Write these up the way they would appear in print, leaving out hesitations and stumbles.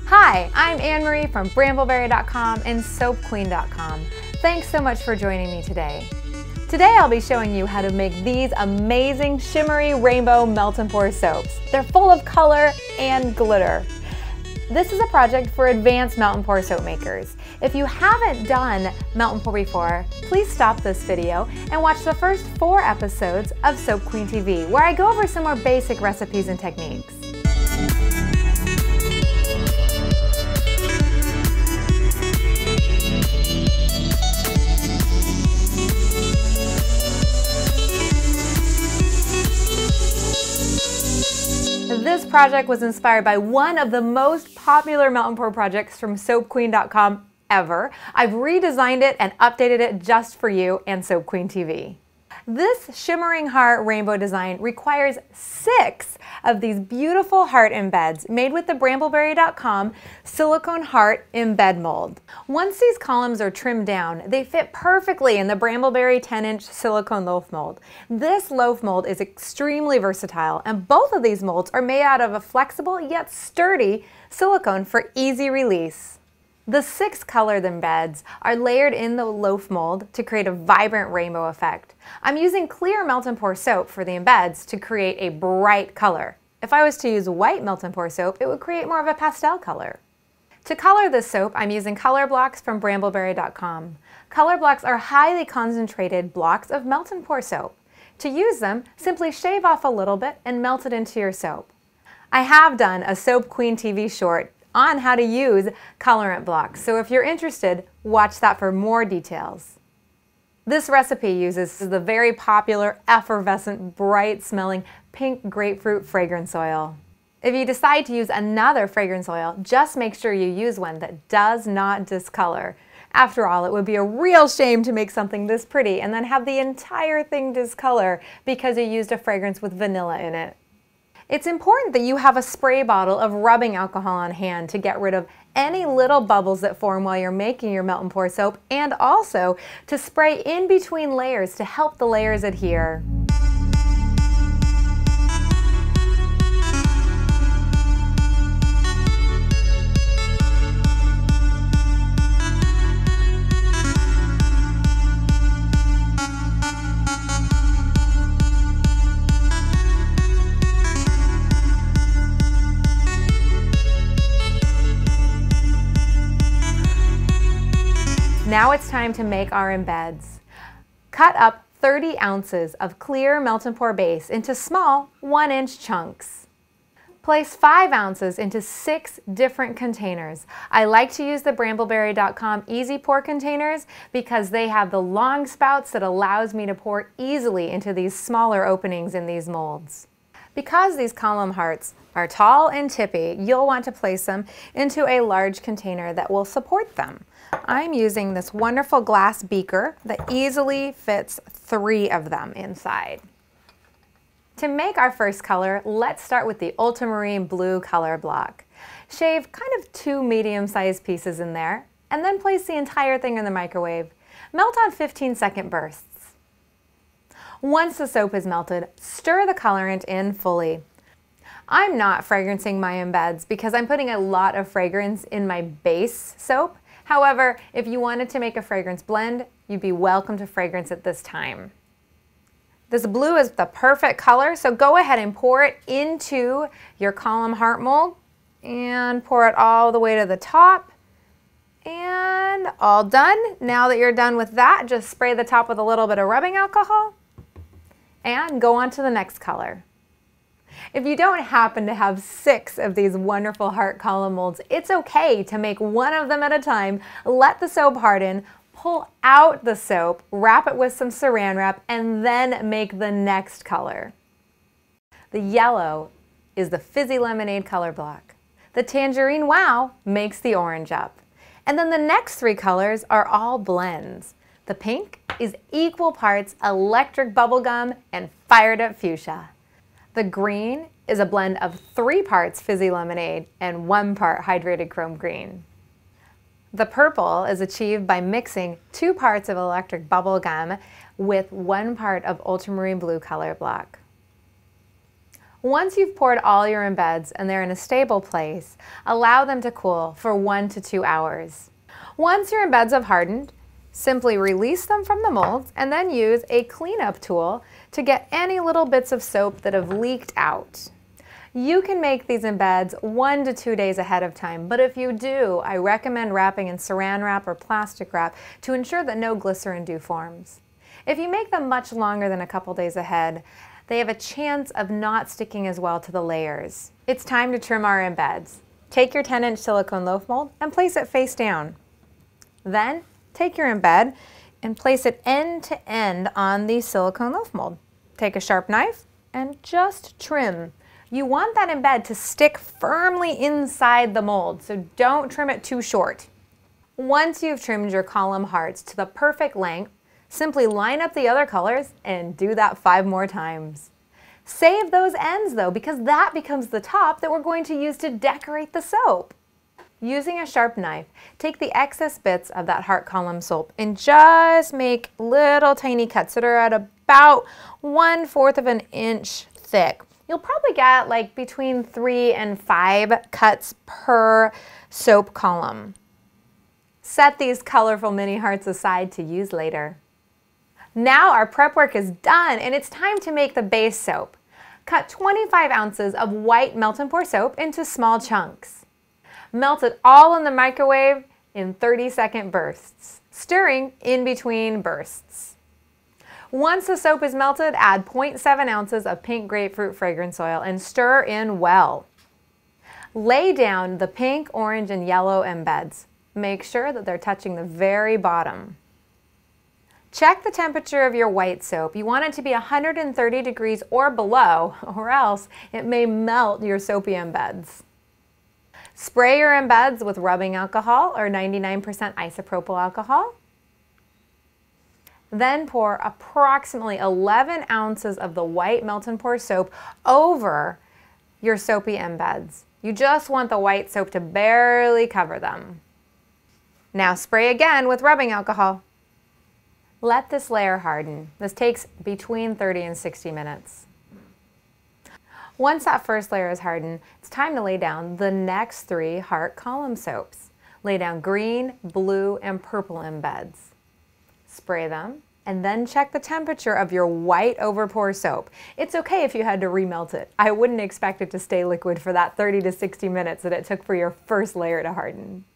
Hi, I'm Anne-Marie from BrambleBerry.com and SoapQueen.com. Thanks so much for joining me today. Today I'll be showing you how to make these amazing shimmery rainbow melt and pour soaps. They're full of color and glitter. This is a project for advanced melt and pour soap makers. If you haven't done melt and pour before, please stop this video and watch the first 4 episodes of Soap Queen TV, where I go over some more basic recipes and techniques. This project was inspired by one of the most popular melt and pour projects from SoapQueen.com ever. I've redesigned it and updated it just for you and Soap Queen TV. This shimmering heart rainbow design requires 6 of these beautiful heart embeds made with the BrambleBerry.com silicone heart embed mold. Once these columns are trimmed down, they fit perfectly in the Brambleberry 10-inch silicone loaf mold. This loaf mold is extremely versatile, and both of these molds are made out of a flexible yet sturdy silicone for easy release. The 6 colored embeds are layered in the loaf mold to create a vibrant rainbow effect. I'm using clear melt and pour soap for the embeds to create a bright color. If I was to use white melt and pour soap, it would create more of a pastel color. To color this soap, I'm using color blocks from BrambleBerry.com. Color blocks are highly concentrated blocks of melt and pour soap. To use them, simply shave off a little bit and melt it into your soap. I have done a Soap Queen TV short on how to use colorant blocks, so if you're interested, watch that for more details. This recipe uses the very popular, effervescent, bright-smelling pink grapefruit fragrance oil. If you decide to use another fragrance oil, just make sure you use one that does not discolor. After all, it would be a real shame to make something this pretty and then have the entire thing discolor because you used a fragrance with vanilla in it. It's important that you have a spray bottle of rubbing alcohol on hand to get rid of any little bubbles that form while you're making your melt and pour soap, and also to spray in between layers to help the layers adhere. Now it's time to make our embeds. Cut up 30 ounces of clear melt and pour base into small 1-inch chunks. Place 5 ounces into 6 different containers. I like to use the BrambleBerry.com Easy Pour containers because they have the long spouts that allows me to pour easily into these smaller openings in these molds. Because these column hearts are tall and tippy, you'll want to place them into a large container that will support them. I'm using this wonderful glass beaker that easily fits 3 of them inside. To make our first color, let's start with the Ultramarine blue color block. Shave kind of 2 medium-sized pieces in there, and then place the entire thing in the microwave. Melt on 15-second bursts. Once the soap is melted, stir the colorant in fully. I'm not fragrancing my embeds because I'm putting a lot of fragrance in my base soap. However, if you wanted to make a fragrance blend, you'd be welcome to fragrance at this time. This blue is the perfect color, so go ahead and pour it into your column heart mold and pour it all the way to the top. And all done. Now that you're done with that, just spray the top with a little bit of rubbing alcohol and go on to the next color. If you don't happen to have 6 of these wonderful heart column molds, it's okay to make one of them at a time. Let the soap harden, pull out the soap, wrap it with some saran wrap, and then make the next color. The yellow is the Fizzy Lemonade color block. The Tangerine Wow makes the orange up. And then the next 3 colors are all blends. The pink is equal parts electric bubblegum and fired up fuchsia. The green is a blend of 3 parts Fizzy Lemonade and 1 part hydrated chrome green. The purple is achieved by mixing 2 parts of electric bubblegum with 1 part of ultramarine blue color block. Once you've poured all your embeds and they're in a stable place, allow them to cool for 1 to 2 hours. Once your embeds have hardened, simply release them from the molds and then use a cleanup tool to get any little bits of soap that have leaked out. You can make these embeds 1 to 2 days ahead of time, but if you do, I recommend wrapping in saran wrap or plastic wrap to ensure that no glycerin dew forms. If you make them much longer than a couple days ahead, they have a chance of not sticking as well to the layers. It's time to trim our embeds. Take your 10-inch silicone loaf mold and place it face down. Then take your embed and place it end to end on the silicone loaf mold. Take a sharp knife and just trim. You want that embed to stick firmly inside the mold, so don't trim it too short. Once you've trimmed your column hearts to the perfect length, simply line up the other colors and do that 5 more times. Save those ends though, because that becomes the top that we're going to use to decorate the soap. Using a sharp knife, take the excess bits of that heart column soap and just make little tiny cuts that are at about 1/4 of an inch thick. You'll probably get like between 3 and 5 cuts per soap column. Set these colorful mini hearts aside to use later. Now our prep work is done and it's time to make the base soap. Cut 25 ounces of white melt and pour soap into small chunks. Melt it all in the microwave in 30-second bursts, stirring in between bursts. Once the soap is melted, add 0.7 ounces of pink grapefruit fragrance oil and stir in well. Lay down the pink, orange, and yellow embeds. Make sure that they're touching the very bottom. Check the temperature of your white soap. You want it to be 130 degrees or below, or else it may melt your soapy embeds. Spray your embeds with rubbing alcohol or 99% isopropyl alcohol. Then pour approximately 11 ounces of the white melt and pour soap over your soapy embeds. You just want the white soap to barely cover them. Now spray again with rubbing alcohol. Let this layer harden. This takes between 30 and 60 minutes. Once that first layer is hardened, it's time to lay down the next 3 heart column soaps. Lay down green, blue, and purple embeds. Spray them, and then check the temperature of your white overpour soap. It's okay if you had to remelt it. I wouldn't expect it to stay liquid for that 30 to 60 minutes that it took for your first layer to harden.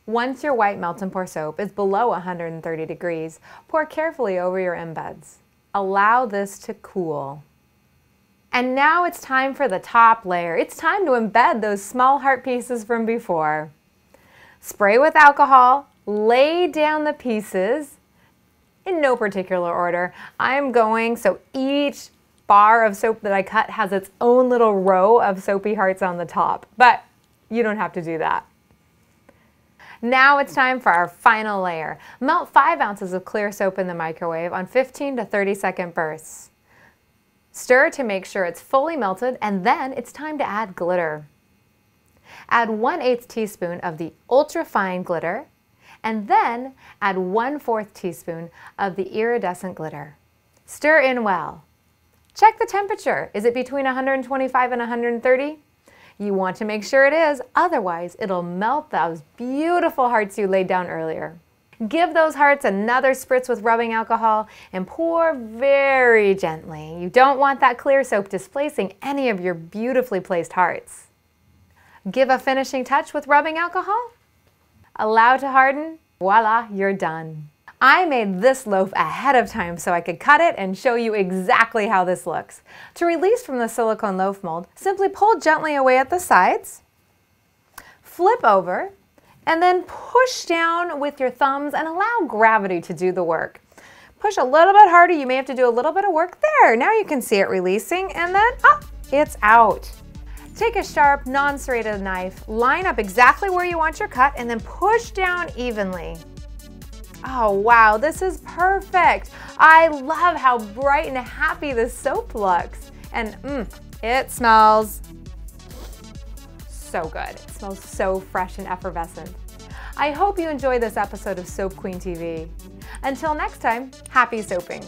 Once your white melt and pour soap is below 130 degrees, pour carefully over your embeds. Allow this to cool. And now it's time for the top layer. It's time to embed those small heart pieces from before. Spray with alcohol, lay down the pieces, in no particular order. I'm going so each bar of soap that I cut has its own little row of soapy hearts on the top, but you don't have to do that. Now it's time for our final layer. Melt 5 ounces of clear soap in the microwave on 15 to 30-second bursts. Stir to make sure it's fully melted, and then it's time to add glitter. Add 1/8 teaspoon of the ultra-fine glitter, and then add 1/4 teaspoon of the iridescent glitter. Stir in well. Check the temperature. Is it between 125 and 130? You want to make sure it is, otherwise it'll melt those beautiful hearts you laid down earlier. Give those hearts another spritz with rubbing alcohol and pour very gently. You don't want that clear soap displacing any of your beautifully placed hearts. Give a finishing touch with rubbing alcohol. Allow to harden. Voila, you're done. I made this loaf ahead of time so I could cut it and show you exactly how this looks. To release from the silicone loaf mold, simply pull gently away at the sides, flip over, and then push down with your thumbs and allow gravity to do the work. Push a little bit harder. You may have to do a little bit of work there. Now you can see it releasing, and then it's out. Take a sharp, non-serrated knife, line up exactly where you want your cut, and then push down evenly. Oh wow, this is perfect. I love how bright and happy this soap looks. And it smells so good. It smells so fresh and effervescent. I hope you enjoyed this episode of Soap Queen TV. Until next time, happy soaping.